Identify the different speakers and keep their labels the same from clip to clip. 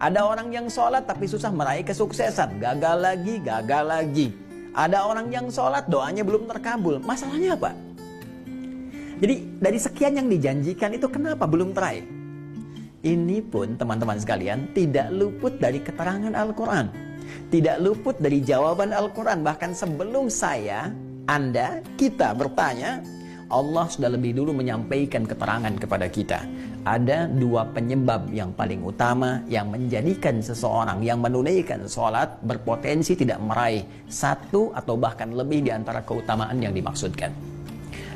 Speaker 1: Ada orang yang sholat tapi susah meraih kesuksesan. Gagal lagi, gagal lagi. Ada orang yang sholat doanya belum terkabul. Masalahnya apa? Jadi dari sekian yang dijanjikan itu kenapa belum teraih? Ini pun teman-teman sekalian tidak luput dari keterangan Al-Quran. Tidak luput dari jawaban Al-Quran. Bahkan sebelum saya, Anda, kita bertanya, Allah sudah lebih dulu menyampaikan keterangan kepada kita. Ada dua penyebab yang paling utama yang menjadikan seseorang yang menunaikan sholat berpotensi tidak meraih satu atau bahkan lebih di antara keutamaan yang dimaksudkan.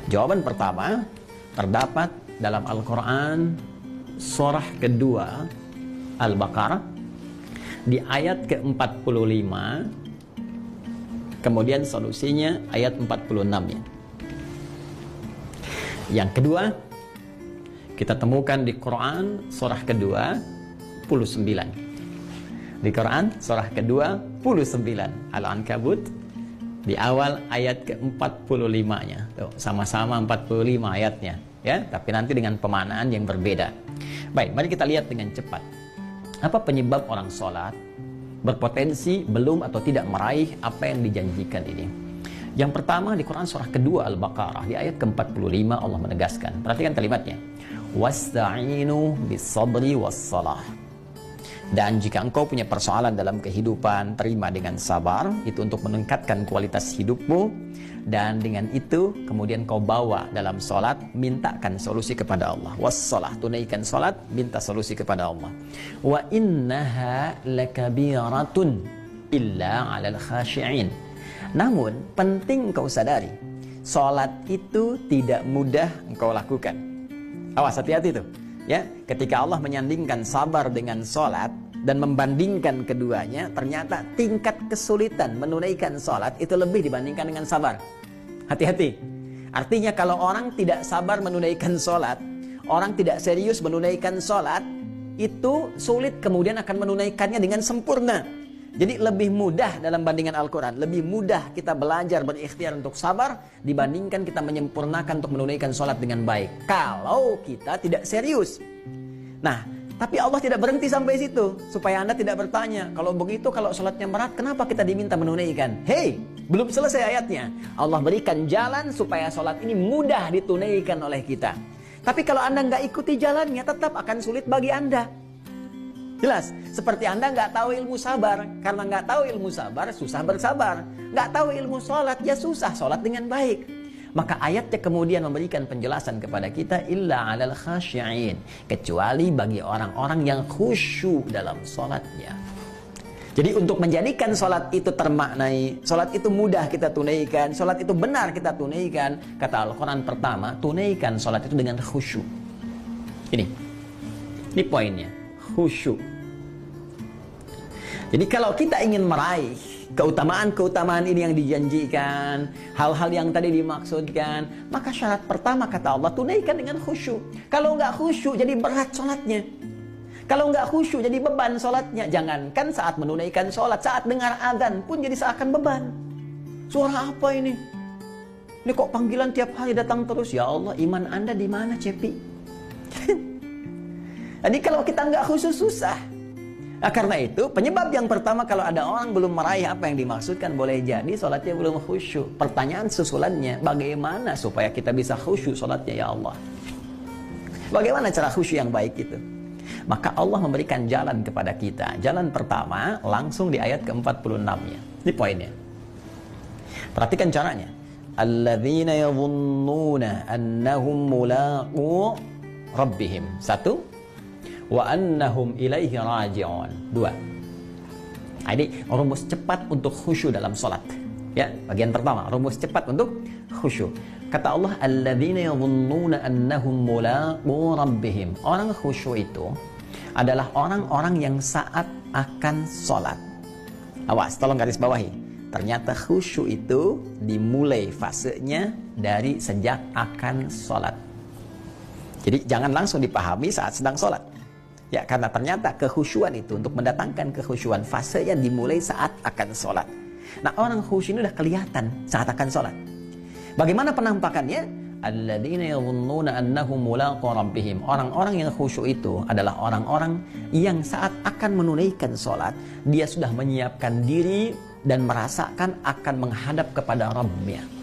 Speaker 1: Jawaban pertama terdapat dalam Al-Quran surah kedua Al-Baqarah di ayat ke-45, kemudian solusinya ayat 46-nya. Yang kedua kita temukan di Quran surah kedua 29. Di Quran surah kedua 29 Al-Ankabut di awal ayat ke-45-nya. Tuh, sama-sama 45 ayatnya, ya, tapi nanti dengan pemaknaan yang berbeda. Baik, mari kita lihat dengan cepat. Apa penyebab orang sholat berpotensi belum atau tidak meraih apa yang dijanjikan ini? Yang pertama di Quran surah kedua Al-Baqarah di ayat ke-45 Allah menegaskan. Perhatikan kalimatnya. Wasta'inu bis-sabri was-salah. Dan jika engkau punya persoalan dalam kehidupan, terima dengan sabar. Itu untuk meningkatkan kualitas hidupmu. Dan dengan itu kemudian kau bawa dalam sholat, mintakan solusi kepada Allah. Was-salah, tunaikan sholat, minta solusi kepada Allah. Wa innaha lakabiratun illa 'alal khashi'in. Namun penting kau sadari, sholat itu tidak mudah engkau lakukan. Awas, hati-hati tuh, ya. Ketika Allah menyandingkan sabar dengan sholat dan membandingkan keduanya, ternyata tingkat kesulitan menunaikan sholat itu lebih dibandingkan dengan sabar. Hati-hati. Artinya kalau orang tidak sabar menunaikan sholat, orang tidak serius menunaikan sholat, itu sulit kemudian akan menunaikannya dengan sempurna. Jadi lebih mudah dalam bandingan Al-Quran, lebih mudah kita belajar berikhtiar untuk sabar dibandingkan kita menyempurnakan untuk menunaikan sholat dengan baik. Kalau kita tidak serius. Nah, tapi Allah tidak berhenti sampai situ. Supaya Anda tidak bertanya, kalau begitu kalau sholatnya berat, kenapa kita diminta menunaikan? Hei, belum selesai ayatnya. Allah berikan jalan supaya sholat ini mudah ditunaikan oleh kita. Tapi kalau Anda nggak ikuti jalannya, tetap akan sulit bagi Anda. Jelas, seperti Anda nggak tahu ilmu sabar. Karena nggak tahu ilmu sabar, susah bersabar. Nggak tahu ilmu sholat, ya susah sholat dengan baik. Maka ayatnya kemudian memberikan penjelasan kepada kita, illa 'alal khasyi'in, kecuali bagi orang-orang yang khusyuk dalam sholatnya. Jadi untuk menjadikan sholat itu termaknai, sholat itu mudah kita tunaikan, sholat itu benar kita tunaikan, kata Al-Quran pertama, tunaikan sholat itu dengan khusyuk. Ini poinnya. Khusyuk. Jadi kalau kita ingin meraih keutamaan-keutamaan ini yang dijanjikan, hal-hal yang tadi dimaksudkan, maka syarat pertama kata Allah, tunaikan dengan khusyuk. Kalau nggak khusyuk jadi berat sholatnya. Kalau nggak khusyuk jadi beban sholatnya. Jangankan saat menunaikan sholat, saat dengar azan pun jadi seakan beban. Suara apa ini? Ini kok panggilan tiap hari datang terus? Ya Allah, iman Anda di mana, Cepi? Jadi kalau kita nggak khusyuk susah. Nah, karena itu penyebab yang pertama kalau ada orang belum meraih apa yang dimaksudkan, boleh jadi sholatnya belum khusyuk. Pertanyaan susulannya, bagaimana supaya kita bisa khusyuk sholatnya ya Allah? Bagaimana cara khusyuk yang baik itu? Maka Allah memberikan jalan kepada kita. Jalan pertama langsung di ayat ke-46-nya. Ini poinnya. Perhatikan caranya. Alladzina yadhunnuna annahum mulaqu rabbihim. Satu. Wa annahum ilaihi raji'un. Dua. Ini rumus cepat untuk khusyuk dalam sholat. Ya, bagian pertama, rumus cepat untuk khusyuk. Kata Allah, alladzina yadhunnuna annahum mulaqu rabbihim. Orang khusyuk itu adalah orang-orang yang saat akan sholat. Awas, tolong garis bawahi. Ternyata khusyuk itu dimulai fasenya dari sejak akan sholat. Jadi jangan langsung dipahami saat sedang sholat. Ya, karena ternyata kekhusyuan itu untuk mendatangkan kekhusyuan fasenya dimulai saat akan sholat. Nah, orang khusyuk ini udah kelihatan saat akan sholat. Bagaimana penampakannya? alladzina yadhunnuna annahum mulaqu rabbihim. Orang-orang yang khusyuk itu adalah orang-orang yang saat akan menunaikan sholat, dia sudah menyiapkan diri dan merasakan akan menghadap kepada Rabbnya.